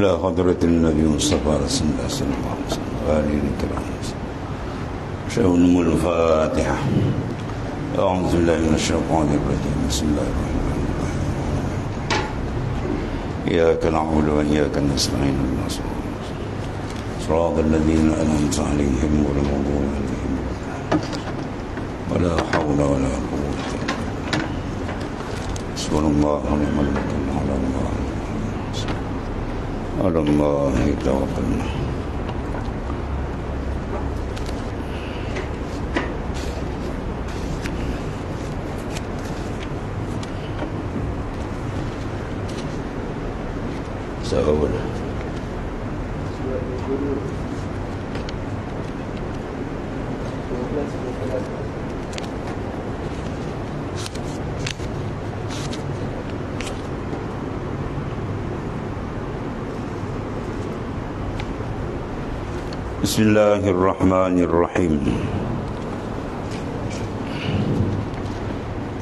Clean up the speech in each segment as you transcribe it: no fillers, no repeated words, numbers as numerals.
إلى حضرة النبي المصطفى رسول الله صلى الله عليه وسلم وآله الكرام. شهر الفاتحة. أعوذ بالله من الشيطان الرجيم. بسم الله الرحمن الرحيم. إياك نعبد وإياك نستعين صراط الذين أنعمت عليهم غير المغضوب عليهم ولا حول ولا قوة إلا بالله. حسبنا الله ونعم الوكيل. على الله توكلنا. Sahur. Bismillahirrahmanirrahim.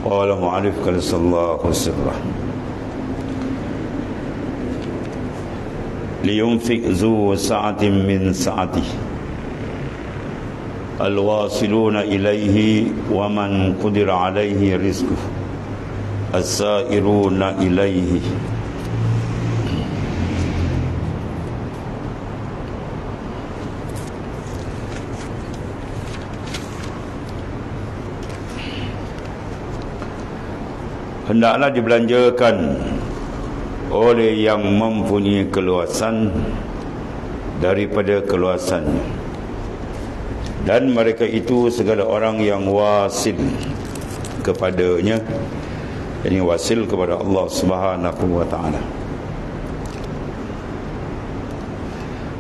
Qala mu'alif kalsallahu sirrah. Liyunfiq zu sa'atin min sa'atihi alwasiluna ilayhi wa man qudira alayhi rizquhu as-sa'iruna ilayhi. Hendaklah dibelanjakan oleh yang mempunyai keluasan daripada keluasannya, dan mereka itu segala orang yang wasil kepadanya, ini wasil kepada Allah Subhanahu wa ta'ala.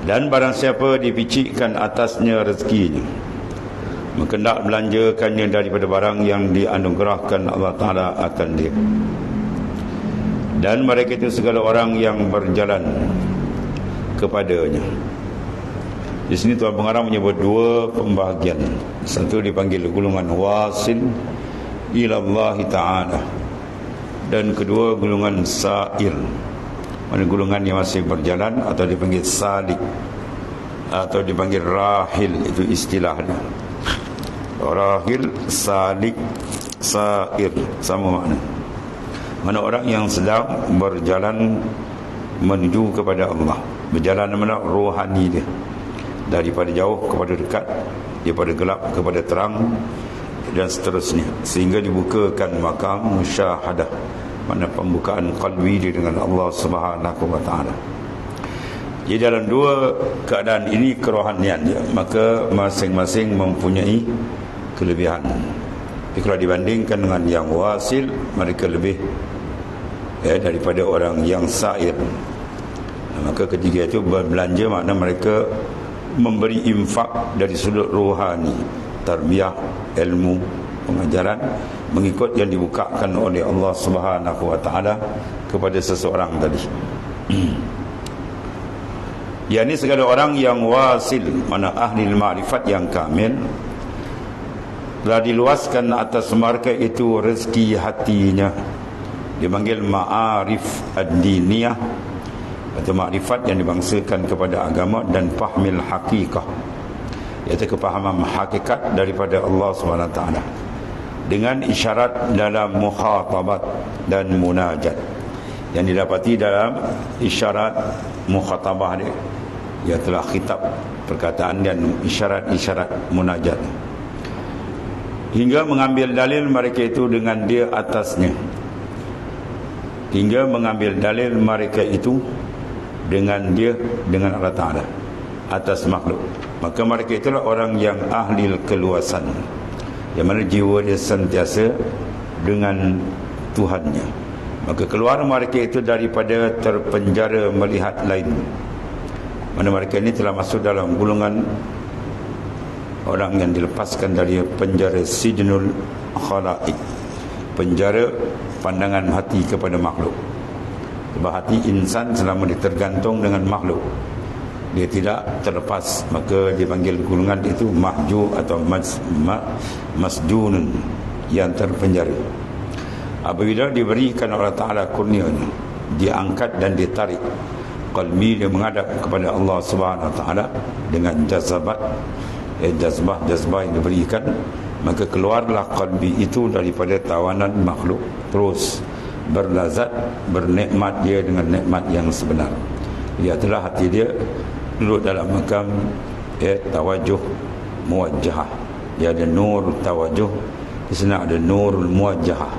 Dan barang siapa dipicikkan atasnya rezekinya, maka hendak belanjakannya daripada barang yang dianugerahkan Allah Ta'ala akan dia. Dan mereka itu segala orang yang berjalan kepadanya. Di sini Tuan Pengarang menyebut dua pembahagian. Satu dipanggil golongan wasil ilallahi ta'ala, dan kedua golongan sa'ir, mana golongan yang masih berjalan, atau dipanggil salik, atau dipanggil rahil. Itu istilahnya. Rahil, salik, sa'ir, sama makna. Mana orang yang sedang berjalan menuju kepada Allah, berjalan mana rohani dia, daripada jauh kepada dekat, daripada gelap kepada terang, dan seterusnya, sehingga dibukakan makam musyahadah, mana pembukaan qalbi dia dengan Allah Subhanahu wa ta'ala. Jadi dalam dua keadaan ini kerohanian dia, maka masing-masing mempunyai kelebihan. Tapi kalau dibandingkan dengan yang wasil, mereka lebih daripada orang yang sa'ir. Maka ketiga itu berbelanja, makna mereka memberi infak dari sudut rohani, tarbiyah, ilmu, pengajaran, mengikut yang dibukakan oleh Allah Subhanahu wa ta'ala kepada seseorang tadi. Ini segala orang yang wasil, mana ahli ma'rifat yang kamil, telah diluaskan atas mereka itu rezeki hatinya. Dipanggil ma'arif ad-diniyah, atau ma'rifat yang dibangsakan kepada agama, dan fahmil hakikah, iaitu kepahaman hakikat daripada Allah SWT, dengan isyarat dalam mukhatabat dan munajat, yang didapati dalam isyarat mukhatabah dia, iaitulah khitab, perkataan, dan isyarat-isyarat munajat, hingga mengambil dalil mereka itu dengan dia atasnya, hingga mengambil dalil mereka itu dengan dia, dengan Allah Ta'ala atas makhluk. Maka mereka itulah orang yang ahli keluasan, yang mana jiwa dia sentiasa dengan Tuhannya. Maka keluar mereka itu daripada terpenjara melihat lain, mana mereka ini telah masuk dalam golongan orang yang dilepaskan dari penjara sijnul khalaiq, penjara pandangan hati kepada makhluk. Sebab hati insan selama dia tergantung dengan makhluk, dia tidak terlepas, maka dipanggil golongan itu mahju atau masjunun, yang terpenjara. Apabila diberikan Allah Ta'ala kurnianya, diangkat dan ditarik qalbi dia menghadap kepada Allah Subhanahu Wa Taala dengan jazabah yang diberikan, maka keluarlah qalbi itu daripada tawanan makhluk, terus berlazat, bernikmat dia dengan nikmat yang sebenar. Ia telah hati dia duduk dalam makam tawajuh muwajjahah. Dia ada nur tawajuh, di sana ada nurul muwajjahah.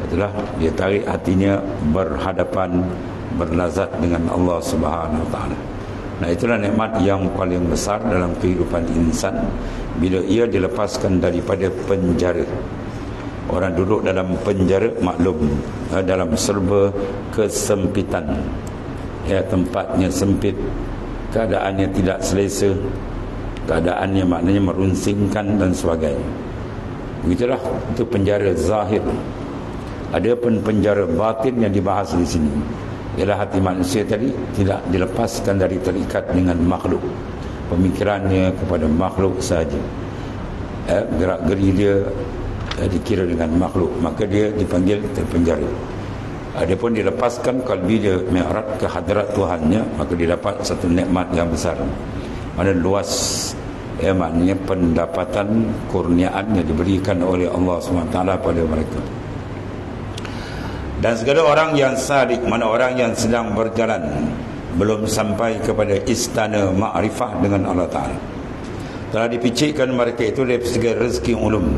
Itulah dia tarik hatinya berhadapan, berlazat dengan Allah Subhanahu Wa Taala. Nah, itulah nikmat yang paling besar dalam kehidupan insan bila ia dilepaskan daripada penjara. Orang duduk dalam penjara, maklum, dalam serba kesempitan, tempatnya sempit, keadaannya tidak selesa, keadaannya maknanya merunsingkan dan sebagainya. Begitulah itu penjara zahir. Ada pun penjara batin yang dibahas di sini, ialah hati manusia tadi tidak dilepaskan dari terikat dengan makhluk, pemikirannya kepada makhluk sahaja, gerak-geri dia dikira dengan makhluk, maka dia dipanggil terpenjara. Adapun dilepaskan kalbi dia mi'raj ke hadrat Tuhannya, maka dia dapat satu nikmat yang besar, mana luas, maknanya pendapatan kurniaan yang diberikan oleh Allah SWT pada mereka. Dan segala orang yang sadik, mana orang yang sedang berjalan belum sampai kepada istana ma'rifah dengan Allah Ta'ala, telah dipicikkan mereka itu dari segi rezeki ulum,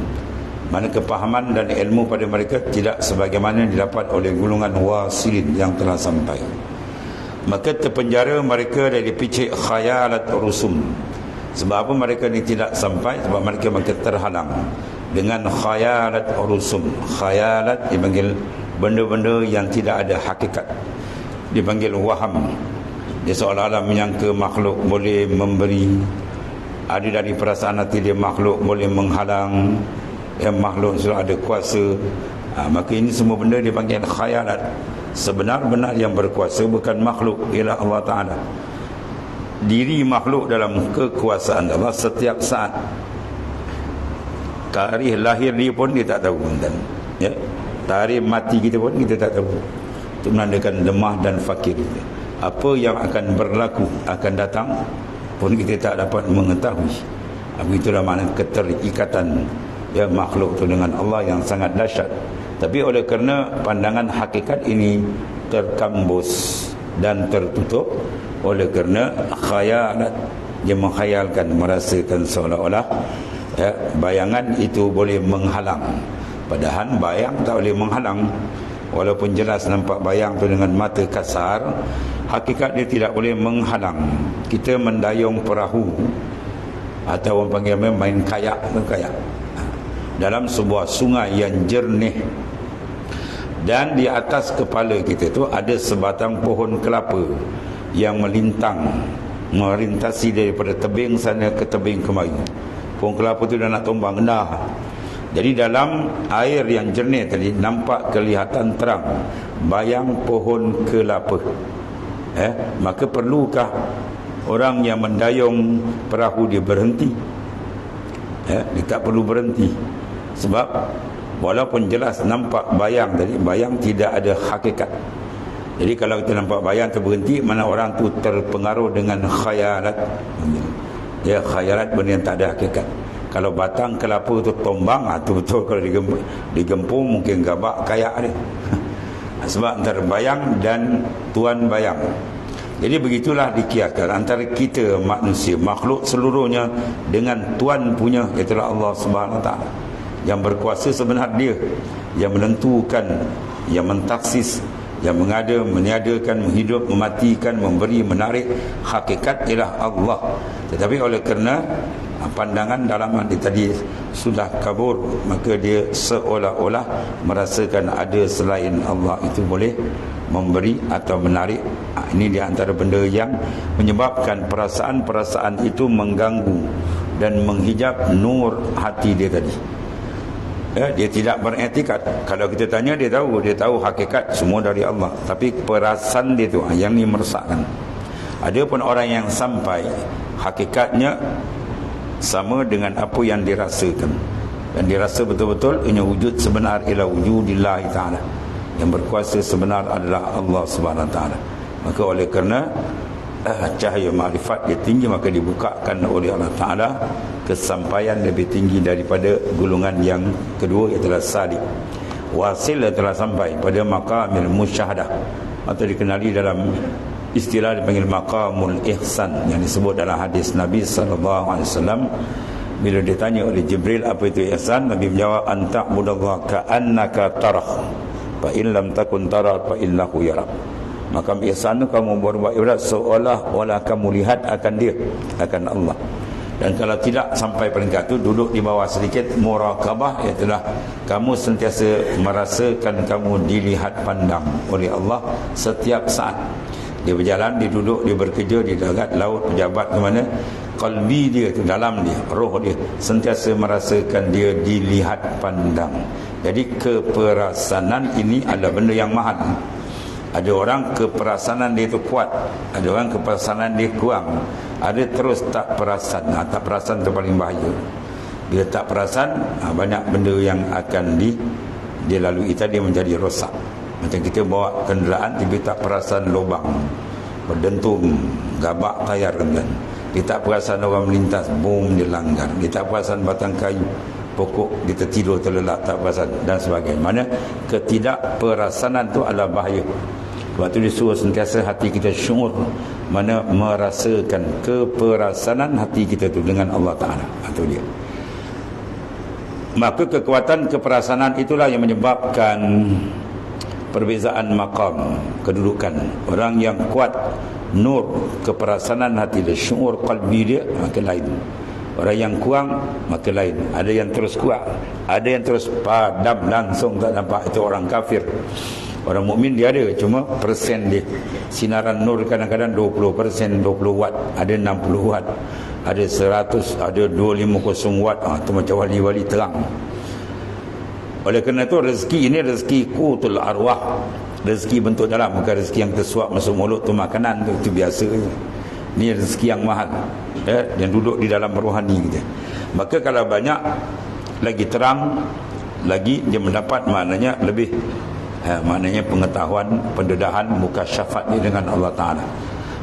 mana kepahaman dan ilmu pada mereka tidak sebagaimana didapat oleh golongan wasilin yang telah sampai. Maka terpenjara mereka dari picik khayalat rusum. Sebab apa mereka ni tidak sampai? Sebab mereka terhalang dengan khayalat rusum. Khayalat dipanggil benda-benda yang tidak ada hakikat, dipanggil waham. Dia seolah-olah menyangka makhluk boleh memberi, ada dari perasaan hati dia makhluk boleh menghalang, makhluk sudah ada kuasa. Maka ini semua benda dipanggil khayalat. Sebenar-benar yang berkuasa bukan makhluk, ialah Allah Ta'ala. Diri makhluk dalam kekuasaan Allah setiap saat. Tarikh lahir dia pun dia tak tahu, ya. Tarikh mati kita pun kita tak tahu. Itu menandakan lemah dan fakir. Apa yang akan berlaku, akan datang pun kita tak dapat mengetahui. Begitulah makna keterikatan makhluk itu dengan Allah yang sangat dahsyat. Tapi oleh kerana pandangan hakikat ini terkambus dan tertutup, oleh kerana khayalat, dia menghayalkan, merasakan seolah-olah bayangan itu boleh menghalang. Padahal bayang tak boleh menghalang. Walaupun jelas nampak bayang tu dengan mata kasar, hakikat dia tidak boleh menghalang. Kita mendayung perahu, atau orang panggil main kayak dalam sebuah sungai yang jernih, dan di atas kepala kita tu ada sebatang pohon kelapa yang merintasi daripada tebing sana ke tebing kemari. Pohon kelapa tu dah nak tumbang, dah. Jadi dalam air yang jernih tadi nampak kelihatan terang bayang pohon kelapa. Maka perlukah orang yang mendayung perahu dia berhenti? Dia tak perlu berhenti. Sebab walaupun jelas nampak bayang tadi, bayang tidak ada hakikat. Jadi kalau kita nampak bayang terberhenti, mana orang tu terpengaruh dengan khayalat. Khayalat benda yang tak ada hakikat. Kalau batang kelapa tu tombang, tu betul. Kalau digempung mungkin gabak kayak dia. Sebab antara bayang dan tuan bayang. Jadi begitulah dikiaskan antara kita manusia, makhluk seluruhnya, dengan tuan punya, itulah Allah Subhanahu Wa Taala. Yang berkuasa sebenar dia, yang menentukan, yang mentaksis, yang mengada, meniadakan, menghidup, mematikan, memberi, menarik. Hakikat ialah Allah. Tetapi oleh kerana pandangan dalam hati tadi sudah kabur, maka dia seolah-olah merasakan ada selain Allah itu boleh memberi atau menarik. Ini di antara benda yang menyebabkan perasaan-perasaan itu mengganggu dan menghijab nur hati dia tadi. Dia tidak beretikat. Kalau kita tanya, dia tahu hakikat semua dari Allah, tapi perasaan dia tu yang ni meresahkan. Ada pun orang yang sampai hakikatnya sama dengan apa yang dirasakan, dan dirasa betul-betul ini wujud sebenar ialah wujudillah Ta'ala. Yang berkuasa sebenar adalah Allah Subhanahu Wa Ta'ala. Maka oleh kerana cahaya makrifat dia tinggi, maka dibukakan oleh Allah Ta'ala kesampaian lebih tinggi daripada golongan yang kedua, iaitu salik. Wasil telah sampai pada maqamil musyahadah, atau dikenali dalam istilah dipanggil maqamul ihsan, yang disebut dalam hadis Nabi SAW. Bila ditanya oleh Jibril apa itu ihsan, Nabi menjawab, anta budallaha ka'annaka tarah, fa in lam takun tarah fa innahu yarak. Maka ihsan itu kamu berbuat ibadat seolah-olah kamu lihat akan dia, akan Allah. Dan kalau tidak sampai peringkat itu, duduk di bawah sedikit muraqabah, iaitu kamu sentiasa merasakan kamu dilihat pandang oleh Allah setiap saat. Dia berjalan, dia duduk, dia bekerja, dia darat, laut, pejabat ke mana, qalbi dia itu, dalam dia, roh dia sentiasa merasakan dia dilihat pandang. Jadi keperasanan ini adalah benda yang mahal. Ada orang keperasanan dia itu kuat, ada orang keperasanan dia kurang, ada terus tak perasan. Tak perasan itu paling bahaya. Bila tak perasan, banyak benda yang akan dilalui tadi menjadi rosak. Macam kita bawa kenderaan, tiba tak perasan lubang, berdentum, gabak tayar kan. Dia tak perasan orang melintas, boom, dia langgar. Dia tak perasan batang kayu, pokok dia tertidur terlelap, tak perasan, dan sebagainya. Mana ketidakperasanan itu adalah bahaya. Sebab itu disuruh sentiasa hati kita syuur, mana merasakan keperasanan hati kita itu dengan Allah Ta'ala. Itu dia. Maka kekuatan keperasanan itulah yang menyebabkan perbezaan maqam, kedudukan. Orang yang kuat nur keperasanan hati dia, syuur qalbi dia, maka lain. Orang yang kurang, maka lain. Ada yang terus kuat, ada yang terus padam langsung tak nampak. Itu orang kafir. Orang mukmin dia ada, cuma persen dia, sinaran nur kadang-kadang 20%, 20 watt, ada 60 watt, ada 100, ada 250 watt. Itu macam wali-wali terang. Oleh kerana itu rezeki ini rezeki qutul arwah, rezeki bentuk dalam, bukan rezeki yang tersuap masuk mulut tu makanan tu, itu biasa. Ini rezeki yang mahal, yang duduk di dalam rohani kita. Maka kalau banyak lagi terang, lagi dia mendapat maknanya lebih, maknanya pengetahuan, pendedahan, mukasyafat dengan Allah Ta'ala.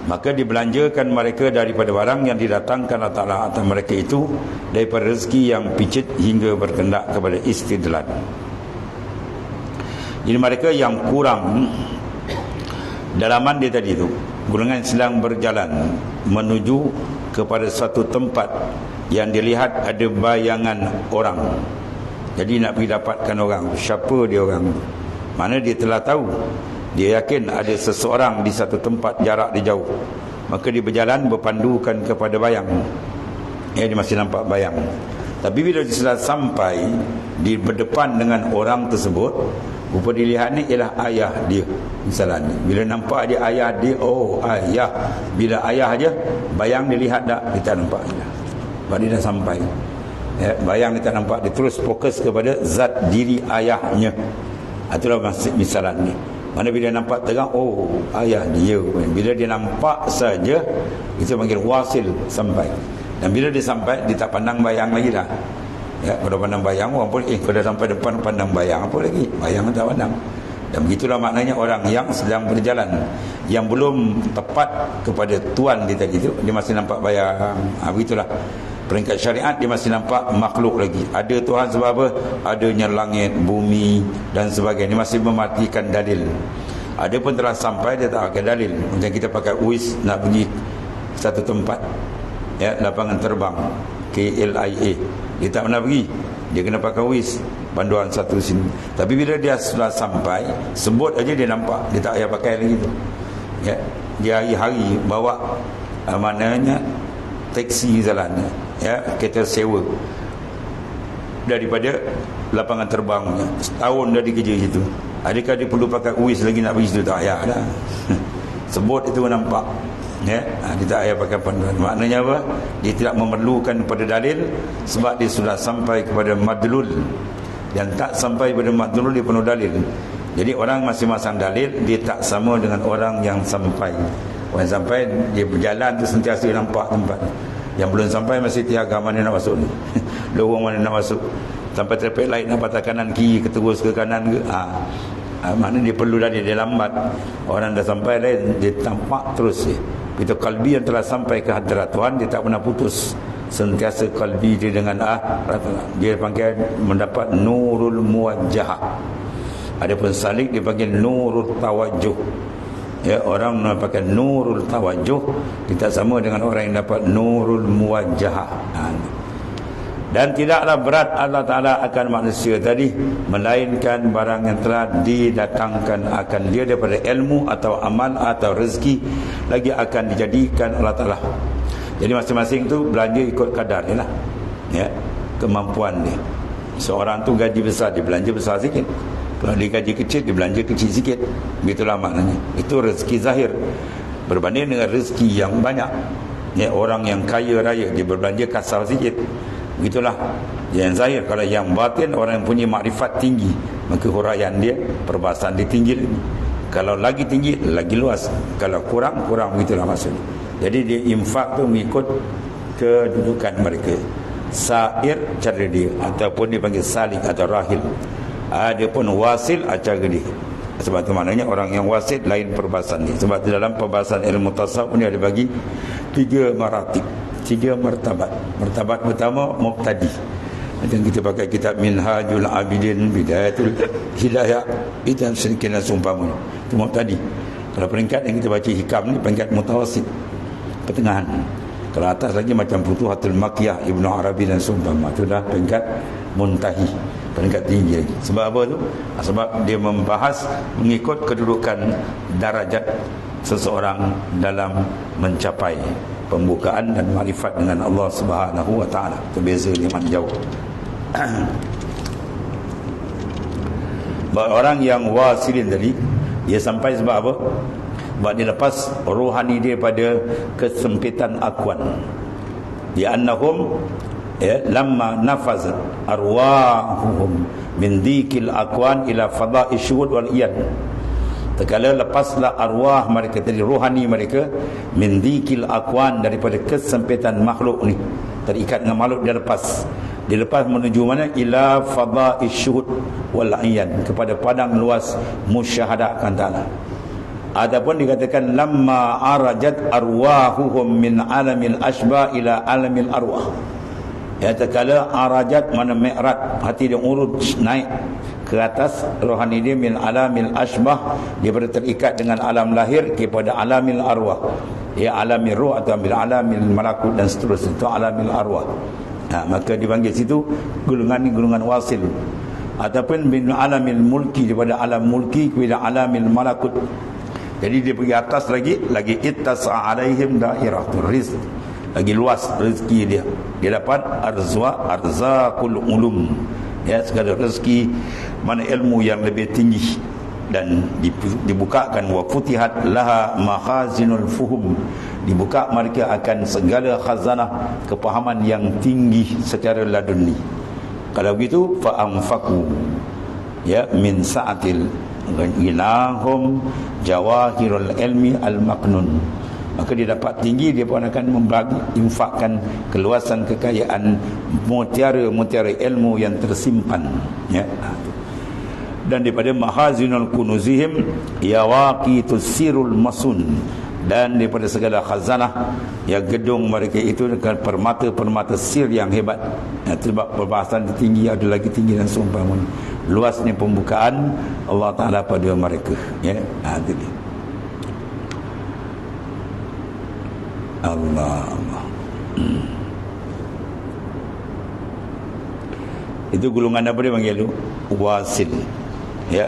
Maka dibelanjakan mereka daripada barang yang didatangkan Allah Ta'ala atas mereka itu, daripada rezeki yang picit hingga berkendak kepada istidlal. Jadi mereka yang kurang dalaman dia tadi itu, golongan sedang berjalan menuju kepada satu tempat yang dilihat ada bayangan orang. Jadi nak pergi dapatkan orang, siapa dia orang? Mana dia telah tahu, dia yakin ada seseorang di satu tempat jarak dia jauh. Maka dia berjalan berpandukan kepada bayang. Dia masih nampak bayang. Tapi bila dia sudah sampai di berdepan dengan orang tersebut, rupa dilihat ni ialah ayah dia. Misalnya, bila nampak dia ayah dia, oh ayah. Bila ayah dia, bayang dia lihat tak? Dia tak nampak dia. Sebab dia dah sampai. Bayang dia tak nampak. Dia terus fokus kepada zat diri ayahnya. Itulah maksud misalan ni. Mana bila nampak terang, oh ayah dia. Bila dia nampak saja, itu panggil wasil, sampai. Dan bila dia sampai, dia tak pandang bayang lagi dah. Kalau pandang bayang, orang pun kalau sampai depan pandang bayang, apa lagi? Bayang tak pandang. Dan begitulah maknanya orang yang sedang berjalan, yang belum tepat kepada Tuhan dia tadi itu, dia masih nampak bayang. Begitulah peringkat syariat, dia masih nampak makhluk lagi. Ada Tuhan sebab apa? Adanya langit, bumi dan sebagainya. Dia masih mematikan dalil. Ada pun telah sampai, dia tak pakai dalil. Macam kita pakai UIS nak pergi satu tempat, lapangan terbang KLIA, dia tak pernah pergi, dia kena pakai UIS, panduan satu sini. Tapi bila dia sudah sampai, sebut aja dia nampak, dia tak payah pakai lagi tu. Dia hari-hari bawa maknanya teksi jalannya, kereta sewa daripada lapangan terbangnya. Setahun dah dikerja situ. Adakah dia perlu pakai UIS lagi nak pergi situ? Tak payah dah. Sebut itu nampak. Dia tak payah pakai panduan. Maknanya apa? Dia tidak memerlukan pada dalil, sebab dia sudah sampai kepada madlul. Yang tak sampai pada madlul, dia penuh dalil. Jadi orang masih masang dalil, dia tak sama dengan orang yang sampai. Orang sampai, dia berjalan tu sentiasa nampak tempat. Yang belum sampai masih tiaga mana nak masuk ni, lorong mana nak masuk. Sampai traffic light nak patah kanan kiri, ke terus ke kanan ke, Maknanya dia perlu dah, dia lambat. Orang dah sampai dia tampak terus. Itu kalbi yang telah sampai ke hadirat Tuhan, dia tak pernah putus. Sentiasa kalbi dia dengan dia panggil mendapat nurul muwajjah. Adapun salik dia panggil nurul tawajjuh. Ya, orang mendapatkan nurul tawajjuh tidak sama dengan orang yang dapat nurul muwajjah. Dan tidaklah berat Allah Ta'ala akan manusia tadi, melainkan barang yang telah didatangkan akan dia daripada ilmu atau amal atau rezeki, lagi akan dijadikan Allah Ta'ala. Jadi masing-masing tu belanja ikut kadar dia lah, ya, kemampuan dia. Seorang tu gaji besar, dia belanja besar sikit. Kalau dia gaji kecil, dia belanja kecil sikit. Begitulah maknanya. Itu rezeki zahir berbanding dengan rezeki yang banyak. Ya, orang yang kaya raya, dia berbelanja kasar sikit. Begitulah yang zahir. Kalau yang batin, orang yang punya makrifat tinggi, maka huraian dia, perbahasan dia tinggi lagi. Kalau lagi tinggi, lagi luas. Kalau kurang, begitulah maksudnya. Jadi dia infak tu mengikut kedudukan mereka. Sair cara dia, ataupun dipanggil salik atau rahil. Ada pun wasil cara dia. Sebab itu maknanya orang yang wasil lain perbahasan dia. Sebab itu dalam perbahasan ilmu tasawuf ni ada bagi 3 maratib, 3 martabat. Martabat pertama mubtadi. Macam kita pakai kitab Minhajul Abidin, Bidayatul Hidayah, itu sedikit seumpama. Itu mubtadi. Kalau peringkat yang kita baca hikam ni peringkat mutawasid, pertengahan. Kalau atas lagi macam Futuhatul Makkiyah, Ibnu Arabi dan seumpama, itu dah peringkat muntahi, peringkat tinggi lagi. Sebab apa tu? Sebab dia membahas mengikut kedudukan darajat seseorang dalam mencapai pembukaan dan makrifat dengan Allah Subhanahu wa taala. Itu beza nikmat jauh. Orang yang wasilin tadi, dia sampai sebab apa? Sebab dia lepas rohani dia pada kesempitan akuan. Ya annahum, ya, lamma nafaz arwahuhum min dhikil akwan ila fada'i syuhud wal iyad. Terkala lepaslah arwah mereka tadi, rohani mereka, min dhikil akwan, daripada kesempitan makhluk ni, terikat dengan makhluk, dia lepas menuju mana? Ila fada'i syuhud wal iyad, kepada padang luas musyahadah akan ta'ala. Adapun dikatakan lamma arajat arwahuhum min alamil asbah ila alamil arwah. Ya, terkala arajat, mana mi'raj, hati dia urut naik ke atas, rohani dia min alamil asbah, dia terikat dengan alam lahir kepada alamil arwah. Ya, alamil ruh atau alamil malakut dan seterusnya, itu alamil arwah. Maka dipanggil situ golongan ni golongan wasil. Ataupun min alamil mulki, daripada alam mulki kepada alamil malakut. Jadi dia pergi atas lagi ittasa alaihim dairatul rizq, lagi luas rezeki dia. Dia dapat arzaqul ulum, ya, segala rezeki mana ilmu yang lebih tinggi, dan dibukakan wa futihat laha makhazinul fuhum, dibuka mereka akan segala khazanah kepahaman yang tinggi secara laduni. Kalau begitu fa anfaqu, ya, min sa'atil ilahum jawahirul ilmi al-maknun, maka dia dapat tinggi, dia pun akan membagi, infakkan keluasan kekayaan mutiara-mutiara ilmu yang tersimpan, ya. Dan daripada mahazinul kunuzihim yawaqitus sirul masun, dan daripada segala khazanah, ya, gedung mereka itu dengan permata-permata sir yang hebat. Sebab perbahasan tinggi, ada lagi tinggi dan seumpama. Luasnya pembukaan Allah Ta'ala pada mereka, ya. Jadi Allah itu golongan apa dia panggil tu? Wasil, ya.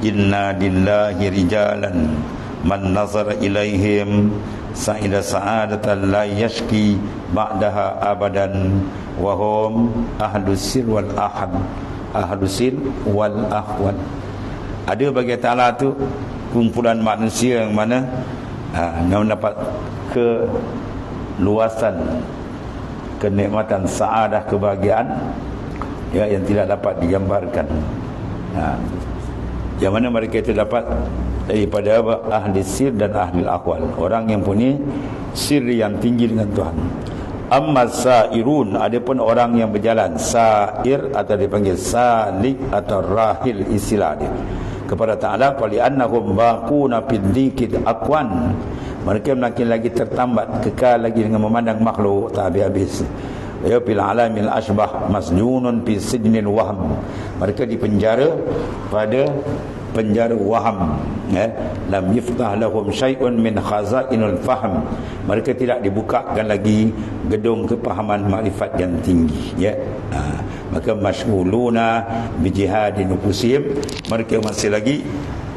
Inna lillahi rijalan man nazara ilaihim sa'ida sa'adatan la yashki ba'daha abadan wa hum ahlus sir wal ahad, ahlus sir wal ahwad. Ada bagi Ta'ala tu kumpulan manusia yang mana yang mendapat keluasan, kenikmatan, saadah, kebahagiaan, ya, yang tidak dapat digambarkan. Yang mana mereka itu dapat daripada ahli sir dan ahli akwal, orang yang punya sir yang tinggi dengan Tuhan. Amma sairun, adapun orang yang berjalan, sair atau dipanggil salik atau rahil, istilah dia kepada Ta'ala, qali annahum baquna fid dzikri aqwan, mereka makin lagi tertambat, kekal lagi dengan memandang makhluk tak habis-habis. Ya fil alamil asbah masjunun fi sijnil wahm, mereka dipenjara pada penjara waham, lam yiftah lahum syai'un min khazainul fahm, mereka tidak dibukakan lagi gedung kepahaman makrifat yang tinggi, ya. Maka masyghuluna bi jihadin nufusihim, mereka masih lagi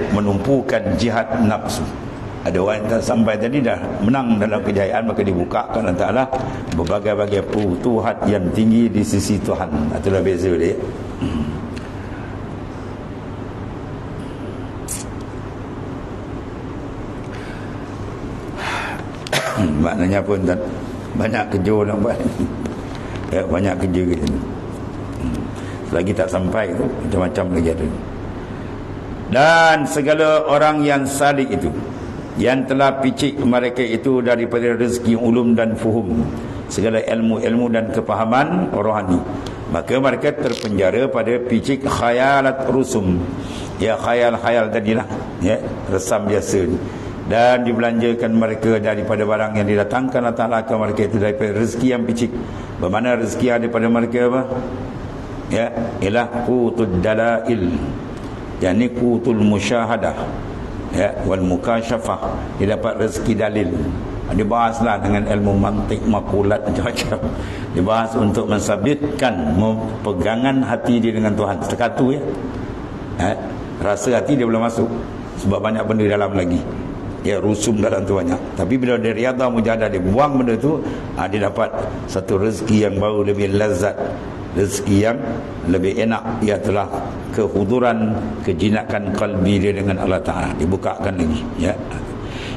menumpukan jihad nafsu. Ada orang yang tak sampai tadi dah menang dalam kejayaan, maka dibukakan Allah Ta'ala berbagai-bagai futuhat yang tinggi di sisi Tuhan. Itulah beza dia. Maknanya pun tak banyak kerja nak buat. Ya, banyak kerja kita. Selagi tak sampai tu macam-macam lagi ada. Dan segala orang yang salik itu, yang telah picik mereka itu daripada rezeki ulum dan fuhum, segala ilmu-ilmu dan kepahaman rohani, maka mereka terpenjara pada picik khayalat rusum, ya khayal-khayal tadilah, ya resam biasa ni. Dan dibelanjakan mereka daripada barang yang didatangkan Allah Ta'ala ke mereka itu daripada rezeki yang picik. Bermakna rezeki daripada mereka apa? Ya, ialah qutud dalail, yakni qutul musyahadah, ya, wal mukasyafah. Dia dapat rezeki dalil. Dia bahaslah dengan ilmu mantik, makulat, macam-macam. Dia bahas untuk mensabitkan pegangan hati dia dengan Tuhan. Setakat tu, ya. Rasa hati dia belum masuk, sebab banyak benda dalam lagi. Ya, rusum dalam tu banyak. Tapi bila dia riadah mujahadah, dia buang benda tu, dia dapat satu rezeki yang baru, lebih lazat, rezeki yang lebih enak, ialah kehuduran, kejinakan kalbi dia dengan Allah Ta'ala, dibukakan lagi, ya.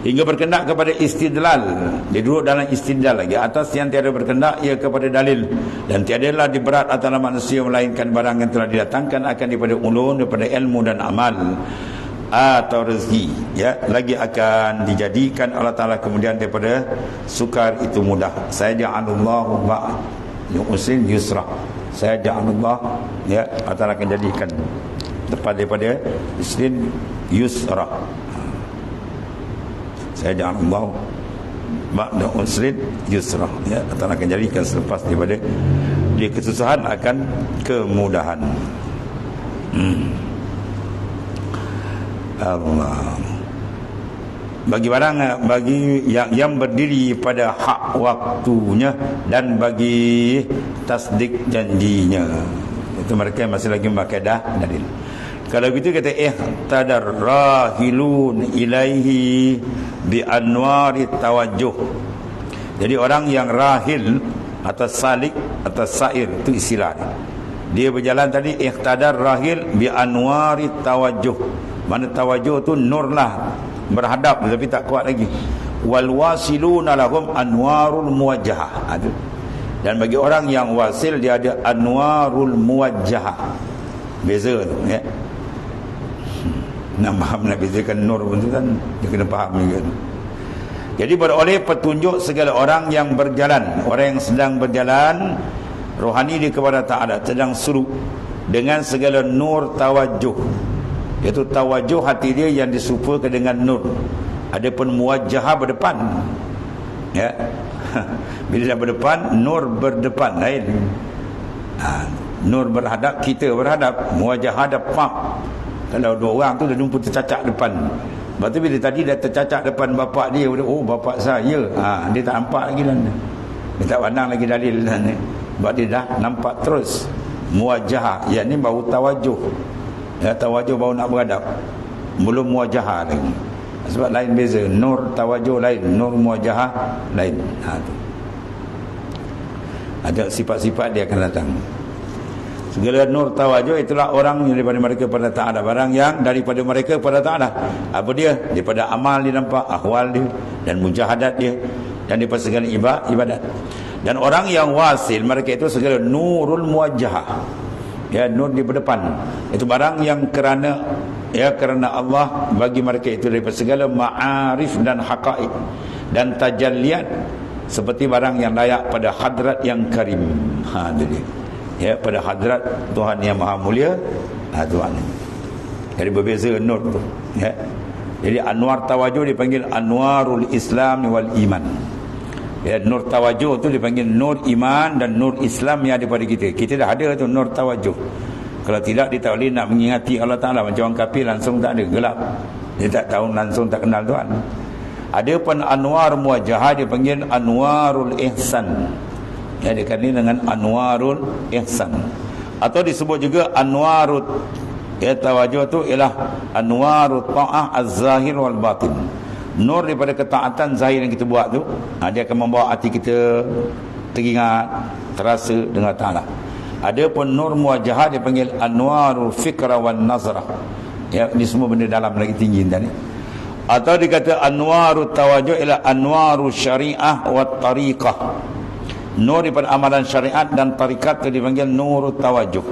Hingga berkendak kepada istidlal, dia duduk dalam istidlal lagi, atas yang tiada berkendak ia kepada dalil, dan tiadalah diberat atas manusia melainkan barang yang telah didatangkan akan daripada ulun, daripada ilmu dan amal atau rezeki, ya, lagi akan dijadikan Allah Ta'ala kemudian daripada sukar itu mudah. Saya ja'alullahu ba'usrin yusra, saya ja'alullah, ya, Allah Ta'ala akan jadikan tepat daripada usrin yusra. Saya ja'alullahu ba'usrin yusra, ya, Allah Ta'ala akan jadikan selepas daripada dia kesusahan akan kemudahan. Allah. Bagi barang, bagi yang berdiri pada hak waktunya dan bagi tasdik janjinya, itu mereka masih lagi memakai dalil. Kalau begitu kata ihtadar rahilun ilaihi bi anwari tawajjuh. Jadi orang yang rahil atau salik atau sair, itu istilah dia berjalan tadi. Ihtadar rahil bi anwari tawajjuh, mana tawajuh tu nur lah, berhadap tapi tak kuat lagi. Wal wasiluna lahum anwarul muwajjahah. Dan bagi orang yang wasil, dia ada anwarul muwajjahah. Beza tu, ya. Nak faham, nak bezakan nur pun tu kan, dia kena faham juga. Jadi beroleh petunjuk segala orang yang berjalan, orang yang sedang berjalan rohani dia kepada Ta'ala, sedang seru dengan segala nur tawajuh, iaitu tawajuh hati dia yang disupakan dengan nur. Adapun muwajjahah berdepan, ya. Bila dah berdepan, nur berdepan lain. Nur berhadap, kita berhadap, muwajjahah depan. Kalau dua orang tu dah jumpa tercacak depan, lepas tu bila tadi dah tercacak depan bapak dia, oh bapak saya, dia tak nampak lagi lah, dia tak pandang lagi dalil lah, sebab dia dah nampak terus. Muwajjahah, yakni baru tawajuh, ya, tawajuh baru nak berhadap, belum muwajjahah lagi. Sebab lain beza, nur tawajuh lain, nur muwajjahah lain. Ada sifat-sifat dia akan datang. Segala nur tawajuh itulah orang yang daripada mereka pada Ta'ala, barang yang daripada mereka pada Ta'ala. Apa dia? Daripada amal dia nampak, ahwal dia dan mujahadat dia, dan daripada segala ibadat. Dan orang yang wasil, mereka itu segala nurul muwajjahah, ya, nur di berdepan. Itu barang yang kerana, ya, kerana Allah bagi mereka itu daripada segala ma'arif dan haqa'iq dan tajalliat, seperti barang yang layak pada hadrat yang karim. Itu dia. Ya, pada hadrat Tuhan yang Maha Mulia. Tuhan. Jadi berbeza nur tu. Ya. Jadi anwar tawajuh dipanggil anwarul Islam wal iman. Ya, nur tawajuh tu dipanggil nur iman dan nur Islam yang ada pada kita. Kita dah ada tu nur tawajuh. Kalau tidak, dia tak boleh nak mengingati Allah Ta'ala. Macam orang kafir langsung tak ada, gelap. Dia tak tahu, langsung tak kenal Tuhan. Ada pun anwar muwajahah dipanggil anwarul ihsan. Ya, dikenali dengan anwarul ihsan. Atau disebut juga anwarut, ya, tawajuh tu ialah anwarut ta'ah az-zahir wal batin. Nur daripada ketaatan zahir yang kita buat tu, dia akan membawa hati kita teringat, terasa dengan Ta'ala. Ada pun nur muwajahah dipanggil anwarul fikra wan nazrah. Ya, ini semua benda dalam lagi tinggi tadi. Atau dikata anwarut tawajuh ialah anwarul syariah wat tariqah. Nur daripada amalan syariat dan tarikat itu dipanggil nurut tawajuh.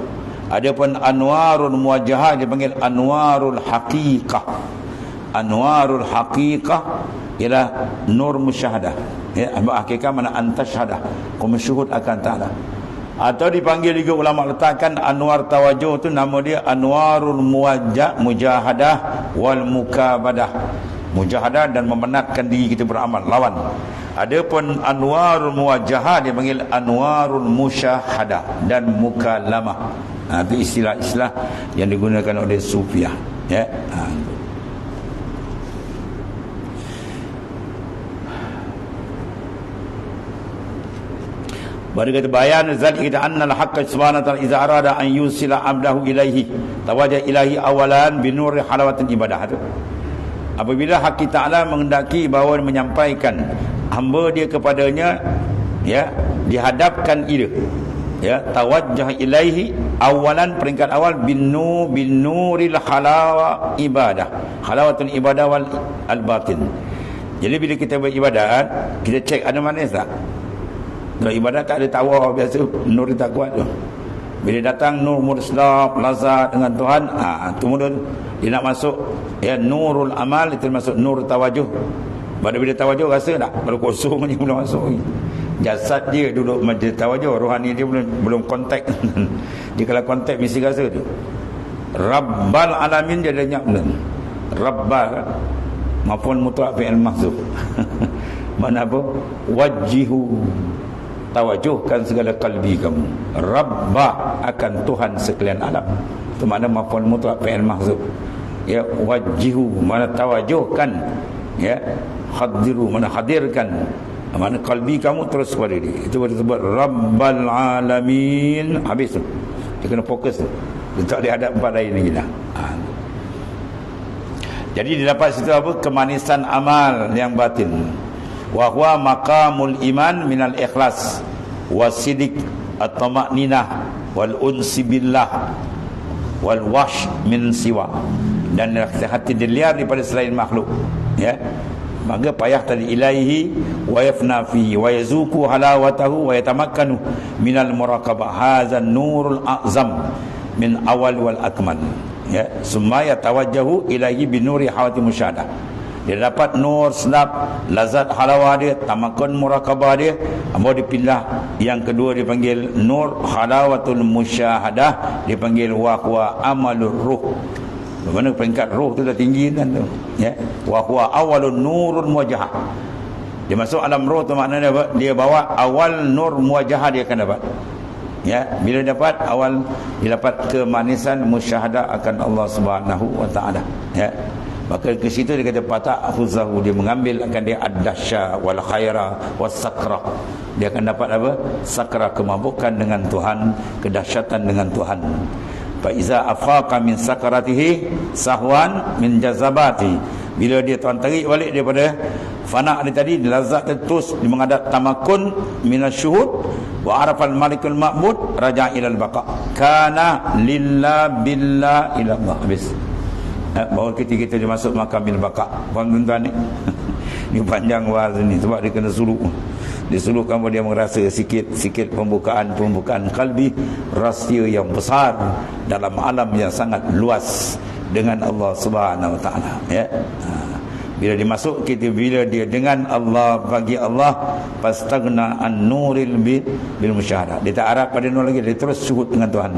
Adapun anwarul muwajahah dipanggil anwarul haqiqah. Anwarul haqiqah ialah nur musyahadah. Ya, hakikat mana antashhadah, kau mensyuhud akan Ta'ala. Atau dipanggil juga ulama letakkan anwar tawajuh tu nama dia anwarul mujahadah wal mukabadah. Mujahadah dan memenatkan diri kita beramal lawan. Adapun anwarul muwajahah dipanggil anwarul musyahadah dan mukalamah. Itu istilah-istilah yang digunakan oleh sufiah. Ya. Baru kata bayan zalika anna al-haqqa subhanahu wa ta'ala idza arada an yusila abdahu ilaihi tawajjah ilahi awalan bi nuri halawatin ibadah. Apabila hak Ta'ala menghendaki bahawa menyampaikan hamba dia kepadanya, ya, dihadapkan ia, ya, tawajjah ilaihi awalan, peringkat awal bin nuril halawa ibadah, halawatul ibadah wal al-batin. Jadi bila kita beribadat, kita cek ada manis tak? Kalau ibadat tak ada tawar biasa, nur tak kuat tu. Bila datang nur murslab, lazat dengan Tuhan, kemudian dia nak masuk, ya, nurul amal, itu masuk nur tawajuh. Pada bila tawajuh rasa tak? Kalau kosong ni belum masuk. Jasad dia duduk majlis tawajuh, rohani dia belum kontak. Dia kalau kontak mesti rasa tu. Rabbal alamin dia dah nyap belum? Rabbal kan? Maupun mutlak fi'il mahzuf. Mana apa? Wajihu, tawajuhkan segala kalbi kamu. Rabba, akan Tuhan sekalian alam. Itu makna maf'ul mutlaq fi'il mahzuf. Ya, wajihu, mana tawajuhkan, ya, hadiru, mana hadirkan, mana kalbi kamu terus kepada dia. Itu disebut Rabbal alamin. Habis tu. Dia kena fokus tu. Dia tak dihadap empat lain lagi dah. Jadi didapat situ apa? Kemanisan amal yang batin. Wa huwa maqamul iman minal ikhlas wasidik at-tama'ninah wal unsi billah wal wash min siwa, dan hati diliar daripada selain makhluk, ya. Maka payah tadi ilaihi wa yafna fihi wa yazuku halawatahu wa yatamakkanu minal muraqabah. Hadzal nurul a'zam min awal wal akmal, ya. Summa yatawajjahu ilaihi binuri hawati musyahadah. Dia dapat nur sedap, lazat halawah dia, tamakun muraqabah dia. Baru dipindah yang kedua dipanggil nur halawatul musyahadah, dipanggil wa huwa amalur ruh. Bagaimana peringkat ruh tu dah tinggi kan tu, ya. Wa huwa awalun nurul muwajahah. Dia masuk alam ruh tu maknanya apa? Dia bawa awal nur muwajahah dia akan dapat. Ya, bila dapat awal, dia dapat kemanisan musyahadah akan Allah Subhanahu wa taala, ya. Maka ke situ dia kata fata'khuzahu, dia mengambil akan dia ad-dahsya wal khaira was sakra. Dia akan dapat apa? Sakra, kemabukan dengan Tuhan, kedahsyatan dengan Tuhan. Fa iza afaqa min sakaratihi sahwan min jazabati. Bila dia tuan tarik balik daripada fana dia tadi, lazat terus dia menghadap tamakun minasyuhud wa arafal malikul ma'bud raja ilal baqa. Kana lillah billah ilallah. Habis. Bahawa kita dia masuk makamil baqa. Tuan-tuan ni ni panjang waz ni sebab dia kena suluk. Dia sulukkan bahawa dia merasa sikit-sikit pembukaan kalbi, rahsia yang besar dalam alam yang sangat luas dengan Allah Subhanahu wa taala, ya. Bila dimasuk kita, bila dia dengan Allah, bagi Allah, fastaghna an nuril bil musyahadah. Dia tak harap pada nur lagi, dia terus syuhud dengan Tuhan.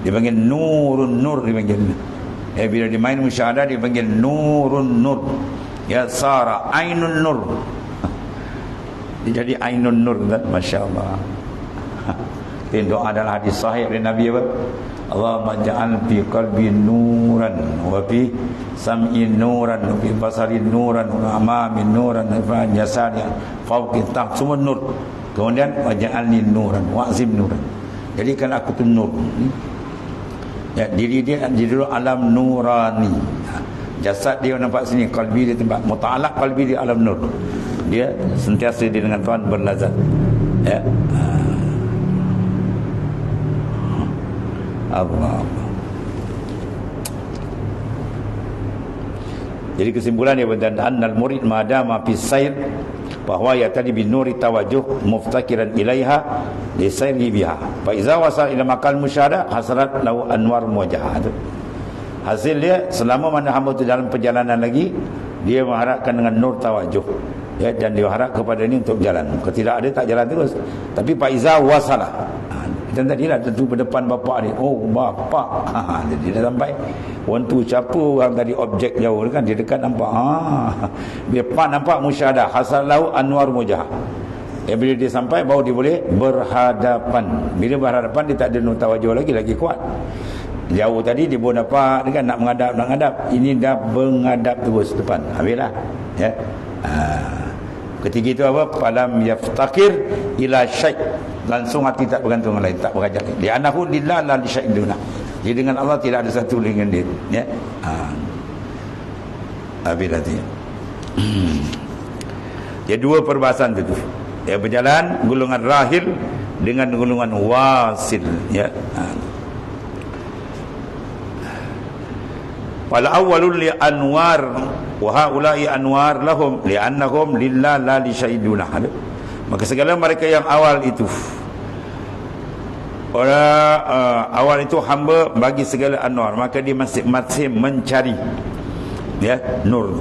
Dia panggil nurun nur, dia panggil. Bila dia main musyahadah, dia panggil nurun nur. Ya, sara ainun nur. Dia jadi ainun nur kan, masya-Allah. Itu doa adalah hadis sahih dari Nabi apa? Allahumma ja'al fi qalbi nuran wa fi sam'i nuran wa fi basari nuran wa amami nuran wa fi jasadi fawqi tahт, semua nur. Kemudian waja'alni nuran wa azim nuran. Jadi kan aku tu nur. Ya, diri dia dulu alam nurani. Jasad dia nampak sini, qalbi dia tempat muta'alaq, qalbi dia alam nur. Dia sentiasa dia dengan Tuhan berlazat. Ya. Allah. Jadi kesimpulan dia dan annal murid madama fi sayr bahwa ya tadi bin nuri tawajuh muftakiran ilaiha li sayri biha fa iza wasal ila maqal musyahadah hasalat lahu anwar muwajahah. Hasil dia selama mana hamba tu dalam perjalanan lagi, dia mengharapkan dengan nur tawajuh, ya, dan dia harap kepada ini untuk jalan. Kalau tidak ada, tak jalan terus. Tapi fa iza wasala, dan tadi lah tentu berdepan bapak dia. Oh bapak, jadi dah sampai. Orang tu siapa orang tadi objek jauh kan, dia dekat nampak. Bila pak nampak musyahadah hasal lahu anwar mujah. Bila dia sampai baru dia boleh berhadapan. Bila berhadapan dia tak ada nur tawajuh lagi kuat. Jauh tadi dia pun dapat kan, nak menghadap. Ini dah menghadap terus depan. Habislah. Ya. Ketika itu apa? Falam yaftakir ila syai'. Langsung hati tak bergantung dengan lain, tak berajak. Di anahu lillah la li syai'in duna. Jadi dengan Allah tidak ada satu dengan dia, ya. Habis nanti. Ya, dua perbahasan itu. Ya, berjalan golongan rahil dengan golongan wasil, ya. Wal awwalul li anwar wa haula'i anwar lahum li'annahum lillah la li syai'in duna. Maka segala mereka yang awal itu, awal itu hamba bagi segala anwar, maka dia masih mencari, ya, nur.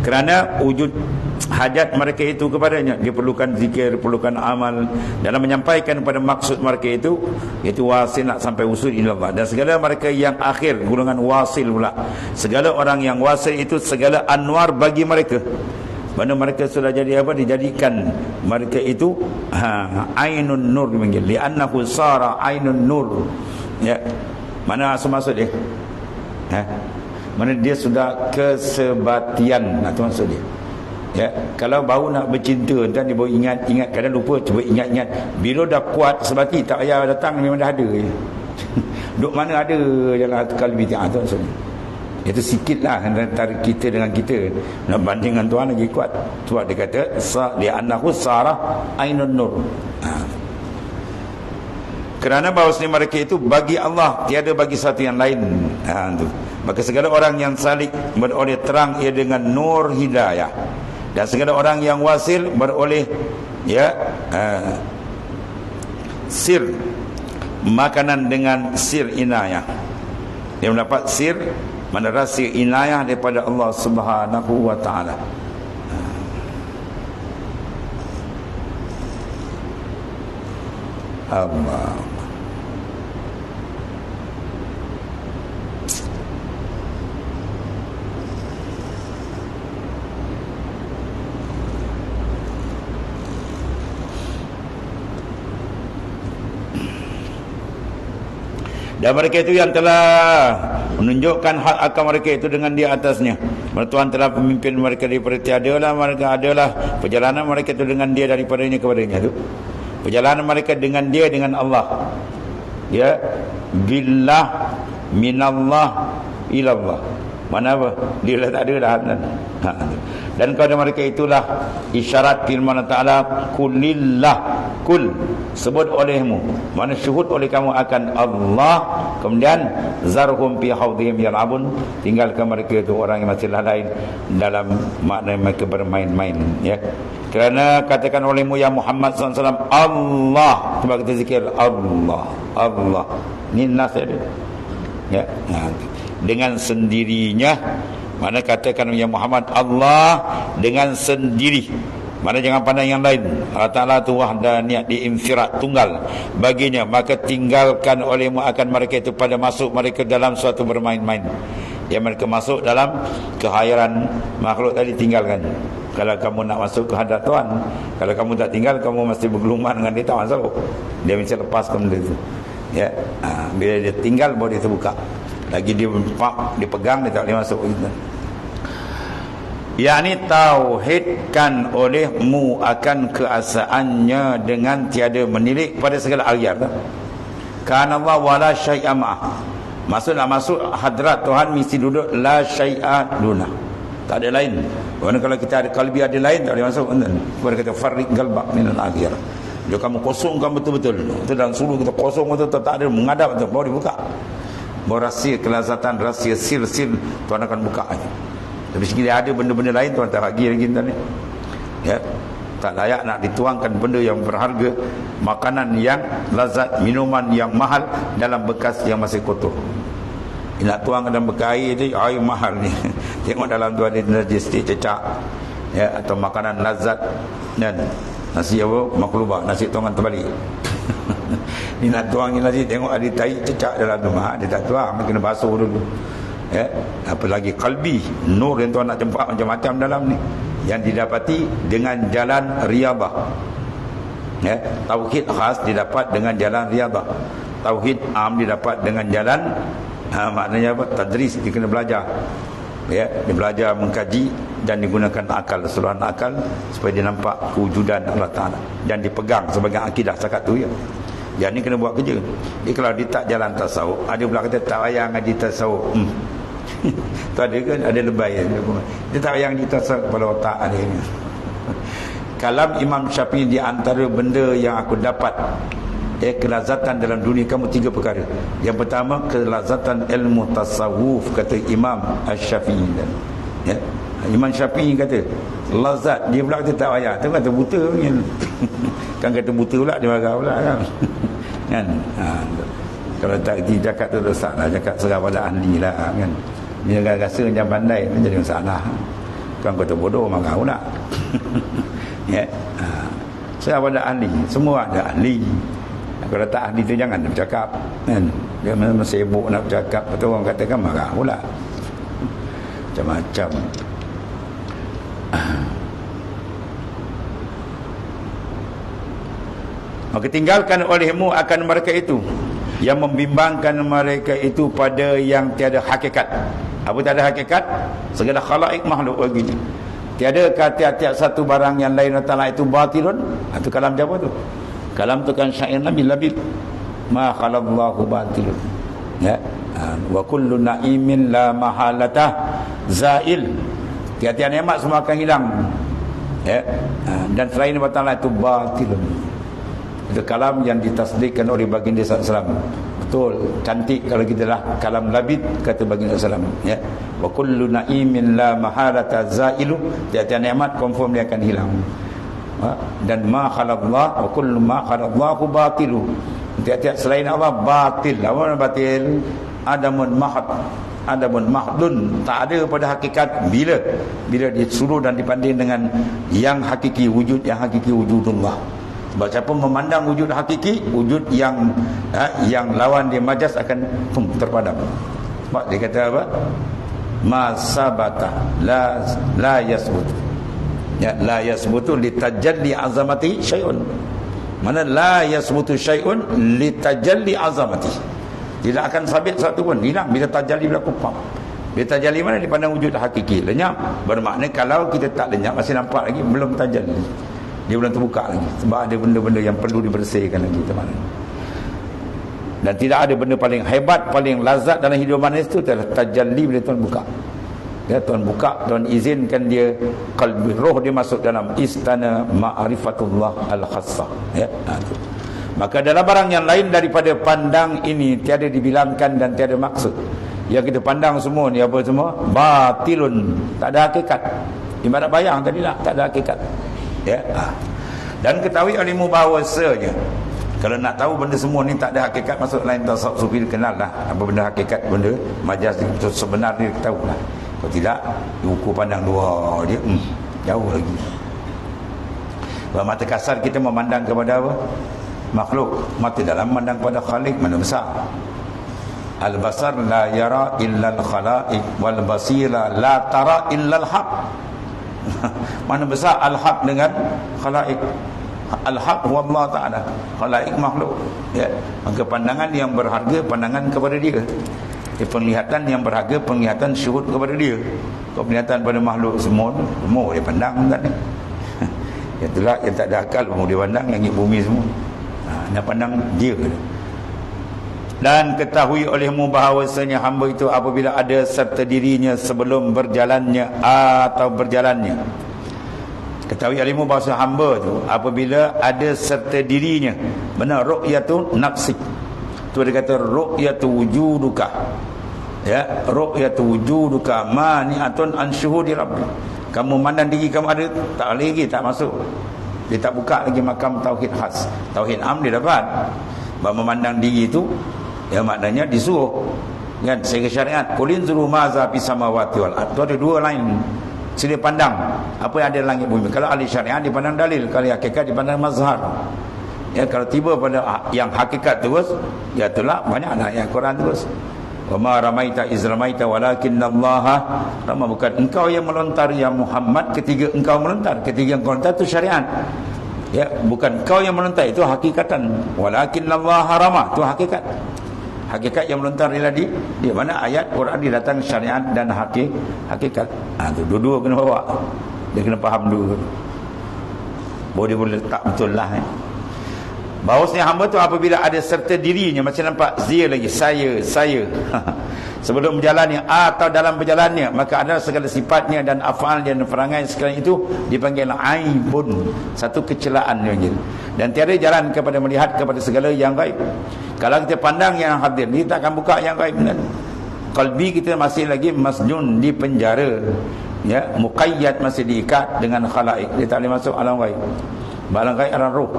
Kerana wujud hajat mereka itu kepadanya, dia perlukan zikir, perlukan amal dalam menyampaikan pada maksud mereka itu, iaitu wasil, nak sampai usul ilallah. Dan segala mereka yang akhir golongan wasil pula, segala orang yang wasil itu segala anwar bagi mereka. Mana mereka sudah jadi apa, dijadikan mereka itu ainun nur dipanggil, li'annahu sara ainun nur. Ya, mana maksud dia? Mana dia sudah kesebatian, itu maksud dia. Ya, kalau baru nak bercinta dan dia baru ingat kadang lupa, cuba ingat. Bila dah kuat sebati, tak payah datang, memang dah ada. Duk mana ada dalam kalbi dia, itu maksudnya. Itu sikit lah antara kita dengan kita. Nak banding dengan Tuhan lagi kuat. Sebab dia kata li'annahu sarah ainun nur. Kerana bahawasanya mereka itu bagi Allah, tiada bagi satu yang lain. Maka segala orang yang salik beroleh terang ia dengan nur hidayah, dan segala orang yang wasil beroleh, ya, sir makanan dengan sir inayah. Dia mendapat sir, mana rahsia inayah daripada Allah Subhanahu wa taala. Allah. Dan mereka itu yang telah menunjukkan hak akan mereka itu dengan di atasnya. Tuhan telah memimpin mereka daripada tiada lah, mereka adalah perjalanan mereka itu dengan dia daripadanya kepadanya itu. Perjalanan mereka dengan dia, dengan Allah. Ya, billah minallah ilallah. Mana apa? Dia lah tak ada dah. Dan kepada mereka itulah isyarat firman Ta'ala, kulillah, kul, sebut olehmu, mana syuhud oleh kamu akan Allah. Kemudian zarhum fi haudhim yal'abun, tinggalkan mereka itu orang yang masih lalai dalam makna mereka bermain-main, ya. Kerana katakan olehmu ya Muhammad SAW, Allah, sebab kita zikir Allah, Allah. Ini nas dia, ya. Dengan sendirinya Mana katakan ya Muhammad Allah dengan sendiri. Mana jangan pandang yang lain. Allah Ta'ala tu wahdaniyah, diinfirat, tunggal baginya. Maka tinggalkan olehmu akan mereka itu pada masuk mereka dalam suatu bermain-main. Yang mereka masuk dalam kehayaran makhluk tadi, tinggalkan. Kalau kamu nak masuk ke hadrat Tuhan, kalau kamu tak tinggal, kamu mesti bergelumang dengan dia, tak masuk. Dia mesti lepaskan benda itu. Ya, bila dia tinggal baru dia terbuka. Lagi dia dipegang, dia tak boleh masuk gitu. yakni tauhidkan olehmu akan keasaannya dengan tiada menilik pada segala agyar. Kana Allah wala syai'a ma'ah. Maksud nak masuk hadrat Tuhan mesti duduk la syai'a duna. Tak ada lain. Kerana kalau kita ada kalbi ada lain, tak boleh masuk. Kepada kata farriq qalbak minal agyar. Bila kamu kosongkan betul-betul, itu dalam suluh kita kosong betul-betul, tak ada menghadap betul, baru dibuka. Baru rahsia kelazatan, rahsia sil-sil Tuhan akan buka. Tapi sekiranya ada benda-benda lain, Tuhan tak bagi lagi ni. Ya, tak layak nak dituangkan benda yang berharga, makanan yang lazat, minuman yang mahal dalam bekas yang masih kotor. Nak tuang dalam bekas air tu, air mahal ni. Tengok dalam tu ada najis, cecak. Ya, atau makanan lazat dan nasi apa, maklubah, nasi tuangan terbalik. Ni nak tuang ni nasi, tengok ada tai cecak dalam tu, dia tak tuang, dia kena basuh dulu. Ya, apalagi kalbi, nur yang Tuhan nak jumpa macam-macam dalam ni, yang didapati dengan jalan riyadhah. Ya, tauhid khas didapat dengan jalan riyadhah. Tauhid am didapat dengan jalan maknanya apa? Tadris, dia kena belajar. Ya, dia belajar mengkaji dan digunakan akal, keseluruhan akal supaya dia nampak kewujudan Allah Ta'ala dan dipegang sebagai akidah setakat tu ya. Yang ni kena buat kerja. Dia kalau dia tak jalan tasawuf, ada pula kata tak payah ngaji tasawuf. Tu ada kan, ada lebay. Dia tak payah ngaji tasawuf, kepala otak ada ni. Kalam Imam Syafi'i, di antara benda yang aku dapat kelazatan dalam dunia kamu tiga perkara. Yang pertama, kelazatan ilmu tasawuf, kata Imam Syafi'i. Ya, Imam Syafi'i kata lazat, dia pula kata tak payah. Tu kata buta kan. Kan kata buta pula dia marah pula kan. Kan? Kalau tak cakap tu dosa lah, cakap serah pada ahli lah kan. Dia rasa macam pandai jadi masalah. Kan kata bodoh marah pula. Ya. Serah pada ahli, semua ada ahli. Kalau tak ahli tu jangan bercakap kan. Dia memang sibuk nak bercakap, betul orang katakan marah pula. Macam-macam. Maka tinggalkan olehmu akan mereka itu yang membimbangkan mereka itu pada yang tiada hakikat. Apa tiada hakikat? Segala khalaik makhluk begini. Tiadakah tiap-tiap satu barang yang lain Allah itu batilun? Itu kalam siapa tu? Kalam tu kan syair Nabi Labid. Ma khalallahu batilun. Ya. Wa kullu na'imin la mahalatah zail. Tiap-tiap nikmat semua akan hilang. Ya. Dan selain Allah itu batilun. Itu kalam yang ditasdikkan oleh baginda SAW. Betul, cantik kalau kita lah kalam labid, kata baginda SAW. Ya. Wa kullu na'imin la mahalata zailu. Tiap-tiap nikmat confirm dia akan hilang. Dan ma khalallah wa kullu ma khalallahu batilu. Tiap-tiap selain Allah batil. Apa batil? Adamun mahad, adamun mahdun, tak ada pada hakikat. Bila disuruh dan dipanding dengan yang hakiki, wujud yang hakiki, wujudullah. Sebab siapa memandang wujud hakiki, wujud yang lawan dia majas akan terpadam. Sebab dia kata apa? Ma sabata la yasbut. Ya, la yasbutu litajalli azamati syai'un. Mana la yasbutu syai'un litajalli azamati. Tidak akan sabit satu pun, hilang bila tajalli berlaku. Bila tajalli mana dipandang wujud hakiki, lenyap. Bermakna kalau kita tak lenyap, masih nampak lagi, belum tajalli. Dia belum terbuka lagi. Sebab ada benda-benda yang perlu dibersihkan lagi, teman. Dan tidak ada benda paling hebat, paling lazat dalam hidup manusia itu adalah tajalli bila Tuhan buka. Ya, Tuhan buka, Tuhan izinkan dia kalbi, roh dia masuk dalam istana ma'rifatullah al-khassah. Ya, itu. Maka dalam barang yang lain daripada pandang ini tiada dibilangkan dan tiada maksud. Yang kita pandang semua ni apa semua? Batilun, tak ada hakikat. Ibarat bayang tadi lah, tak ada hakikat. Ya. Dan ketahui olehmu bahawasanya kalau nak tahu benda semua ni tak ada hakikat, masuk lain tasawuf sufi, kenal lah apa benda hakikat, benda majaz itu sebenar ni, ketahui lah. Kalau tidak, ukur pandang dua dia, jauh lagi. Mata kasar kita memandang kepada apa? Makhluk. Mata dalam memandang kepada Khalik, mana besar. Al-basar la yara illa al-khalaiq wal basira la tara illa al-haq. Mana besar al-haq dengan khalaik. Al-haq huwa Allah Ta'ala, khalaik makhluk, ya. Maka pandangan yang berharga, pandangan kepada dia. Penglihatan yang berharga, penglihatan syuhud kepada dia. Kalau penglihatan pada makhluk semua dia pandang kan ni. Itulah yang tak ada akal mau dia pandang langit bumi semua. Dia pandang dia. Dan ketahui olehmu bahawasanya hamba itu apabila ada serta dirinya sebelum berjalannya atau berjalannya. Ketahui olehmu bahawasanya hamba itu apabila ada serta dirinya. Benar, ru'yatu nafsik. Tu dia kata ru'yatu wujuduka. Ya, ru'yatu wujuduka mani'atun an syuhudi rabbi. Kamu mandang diri kamu ada, tak lagi, tak masuk. Dia tak buka lagi makam tauhid khas. Tauhid am dia dapat. Bahawa memandang diri itu, ya maknanya disuruh kan sehingga syariat kulin zuru maza fi samawati wal ard. Itu ada dua lain. Sila pandang apa yang ada di langit bumi. Kalau ahli syariat dipandang dalil, kalau hakikat dipandang mazhar. Ya, kalau tiba pada yang hakikat terus, ya itulah banyaklah ayat Quran terus. Wa ma ramaita iz ramaita walakinallaha rama. Bukan engkau yang melontar ya Muhammad ketika engkau melontar. Ketika engkau melontar itu syariat. Ya, bukan engkau yang melontar, itu hakikatan. Walakinallaha rama, itu hakikat. Hakikat yang melontar ialah di mana ayat Quran datang syariat dan hakikat. Tu dua-dua kena bawa. Dia kena faham dulu. Boleh letak betul lah. Bahawasanya hamba tu apabila ada serta dirinya, macam nampak zia lagi, saya sebelum berjalannya atau dalam berjalannya, maka adalah segala sifatnya dan afal dan perangai sekalian itu dipanggil aibun, satu kecelaan. Dan tiada jalan kepada melihat kepada segala yang gaib. Kalau kita pandang yang hadir, kita akan buka yang gaib kan? Qalbi kita masih lagi masjun, di penjara, ya, muqayyad, masih diikat dengan khalaik. Dia tak boleh masuk alam gaib. Alam gaib adalah roh.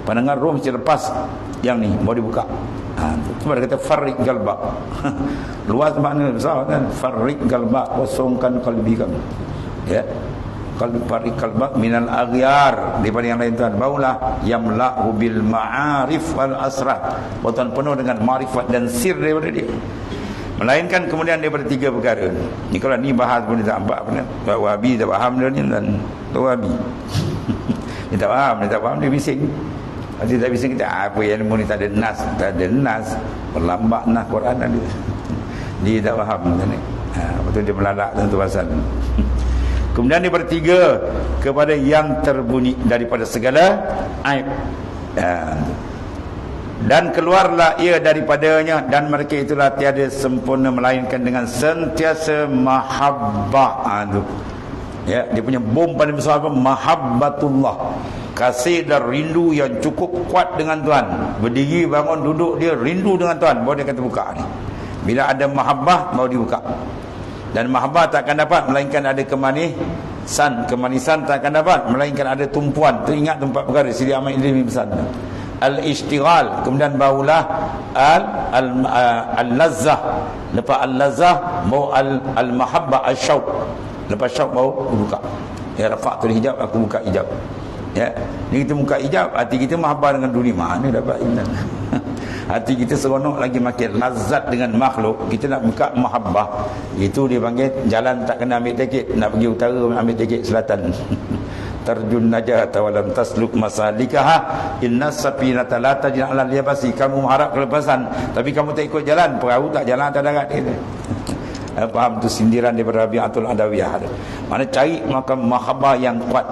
Pandangan roh mesti lepas yang ni, baru dibuka. Cuma dia kata farrik galbak. Luas makna besar kan. Farrik galbak, kosongkan kalbi kamu. Ya. Qalbi farrik galbak minal aghyar, daripada yang lain tuan. Baulah yamla'u bil ma'arif wal asrar. Bautan penuh dengan ma'rifat dan sir daripada dia. Melainkan kemudian daripada tiga perkara. Ni kalau ni bahas pun dia tak nampak apa. Wahabi tak faham dia ni dan Wahabi. Dia tak faham, dia bising. Dia tak bising kita, apa yang ilmu ni tak ada nas, berlambak nas Quran dia tak faham macam ni. Betul dia melalak tentu pasal. Kemudian dia bertiga kepada yang terbunyi daripada segala aib. Dan keluarlah ia daripadanya, dan mereka itulah tiada sempurna melainkan dengan sentiasa mahabbah. Ya, dia punya bom paling besar apa? Mahabbatullah. Kasih dan rindu yang cukup kuat dengan Tuhan. Berdiri, bangun, duduk, dia rindu dengan Tuhan, baru dia kata buka ni. Bila ada mahabbah, baru dibuka. Dan mahabbah tak akan dapat melainkan ada kemanisan. Kemanisan tak akan dapat melainkan ada tumpuan. Tu ingat tempat perkara Sidi Ahmad Idris pesan. Al-ishtighal, kemudian barulah al-lazzah. Lepas al-lazzah mau al-mahabbah, al-syauq. Lepas syauq baru buka. Ya, rafa'tul hijab, aku buka hijab. Ya, ni kita buka hijab, hati kita mahabbah dengan dunia. Mana dapat iman? Hati kita seronok lagi, makin lazat dengan makhluk. Kita nak buka mahabbah. Itu dia panggil jalan tak kena ambil tiket. Nak pergi utara ambil tiket selatan. Tarjun najah tawalam tasluk masalikaha inna safinata la tajri 'ala al-yabasi. Kamu mengharap kelepasan tapi kamu tak ikut jalan, perahu tak jalan atas darat dia. Faham tu sindiran daripada Rabi'atul Adawiyah. Mana cari maka mahabbah yang kuat.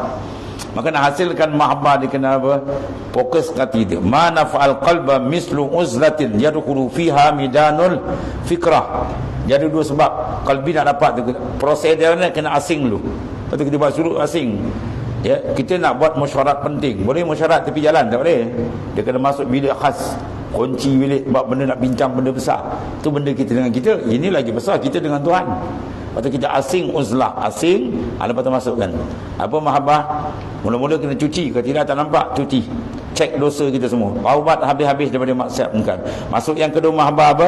Maka nak hasilkan mahabbah dia kena apa? Fokus hati dia. Mana fa'al qalba mislu uzlatin yadkhulu fiha midanul fikrah. Jadi dua sebab qalbi nak dapat tu, proses dia kena asing dulu. Lepas tu kita buat suruh asing. Ya, kita nak buat mesyuarat penting. Boleh mesyuarat tepi jalan tak boleh. Dia kena masuk bilik khas. Kunci bilik sebab benda nak bincang benda besar. Tu benda kita dengan kita. Ini lagi besar kita dengan Tuhan. Lepas tu kita asing uzlah, asing, lepas tu masukkan. Apa mahabbah? Mula-mula kena cuci, kalau tidak tak nampak, cuci. cek dosa kita semua, taubat habis-habis daripada maksiat mungkar. Masuk yang kedua, mahabbah apa?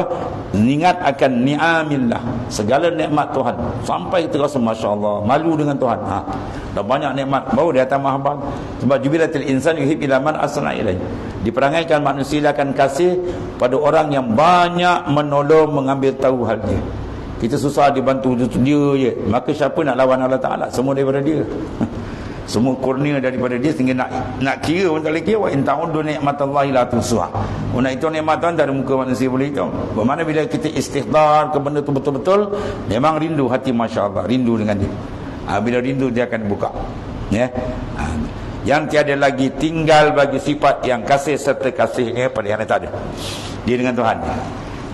Ingat akan ni'amillah, segala nikmat Tuhan, sampai kita rasa masya-Allah, malu dengan Tuhan. Dah banyak nikmat, baru dia atas mahabbah. Sebab jubilatil insan yuhib ila man asna ilai, diperangaikan manusia akan kasih pada orang yang banyak menolong, mengambil tahu hal dia. Kita susah dibantu dia je, maka siapa nak lawan Allah Ta'ala? Semua daripada dia. Semua kurnia daripada dia, sehingga nak kira pun tak boleh kira. Wa in ta'uddu ni'matallahi la tuhsuha. Nak itu nikmat Tuhan, tak ada muka manusia boleh hitung. Bermakna bila kita istihdar ke benda tu betul-betul, memang rindu hati, masya-Allah, rindu dengan dia. Bila rindu dia akan buka. Ya. Yang tiada lagi tinggal bagi sifat yang kasih serta kasihnya pada yang tak ada. Dia dengan Tuhan.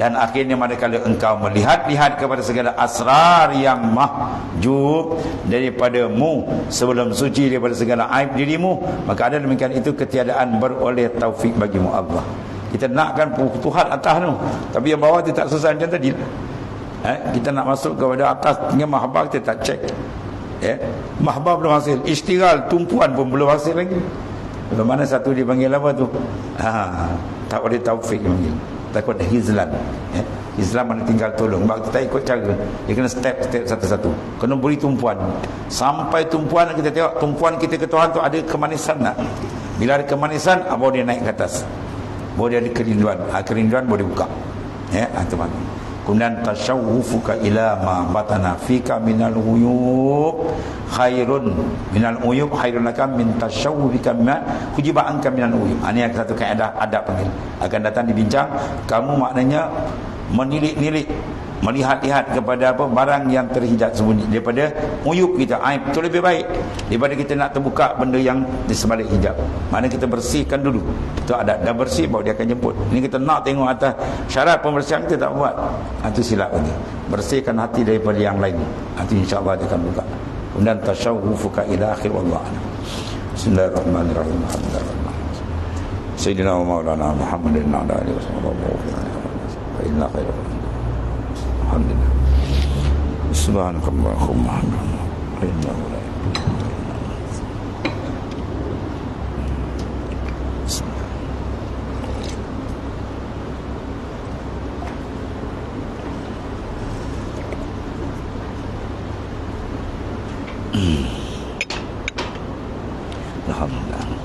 Dan akhirnya manakala engkau melihat-lihat kepada segala asrar yang mahjub daripadamu, sebelum suci daripada segala aib dirimu, maka ada demikian itu ketiadaan beroleh taufik bagimu Allah. Kita nakkan Tuhan atas tu, tapi yang bawah tu tak selesai macam tadi. Kita nak masuk kepada atas dengan mahabbah, kita tak cek. Mahabbah belum hasil, istighal, tumpuan pun belum hasil lagi. Bagaimana satu dipanggil apa tu? Tak boleh taufik dipanggil. Takut hizlan. Islam mana tinggal tolong. Sebab kita ikut cara, dia kena step-step satu-satu, kena beri tumpuan. Sampai tumpuan kita tengok, tumpuan kita ke Tuhan tu ada kemanisan tak? Bila ada kemanisan, baru dia naik ke atas, baru dia ada kerinduan. Kerinduan boleh buka. Teman. Kemudian tasyawufuka ila ma batana fika minal uyub khairun minal uyub khairun laka min tasyawwufika ma hujiba anka minal uyub. Ini satu kaedah adab panggil, akan datang dibincang. Kamu maknanya menilik-nilik, melihat-lihat kepada apa barang yang terhijab sembunyi daripada uyub kita, aib. Itu lebih baik daripada kita nak terbuka benda yang di sebalik hijab. Mana kita bersihkan dulu, itu ada, dah bersih baru dia akan jemput. Ini kita nak tengok atas syarat pembersihan, kita tak buat, itu silap lagi. Bersihkan hati daripada yang lain, nanti insya-Allah dia akan buka. Kemudian tasyawufuka ila akhir, wallahu a'lam. Bismillahirrahmanirrahim. Sayyidina wa maulana Muhammadin wa ala alihi wasallam. Inna khairan. Alhamdulillah. Subhanakallahumma wa bihamdika. Alhamdulillah.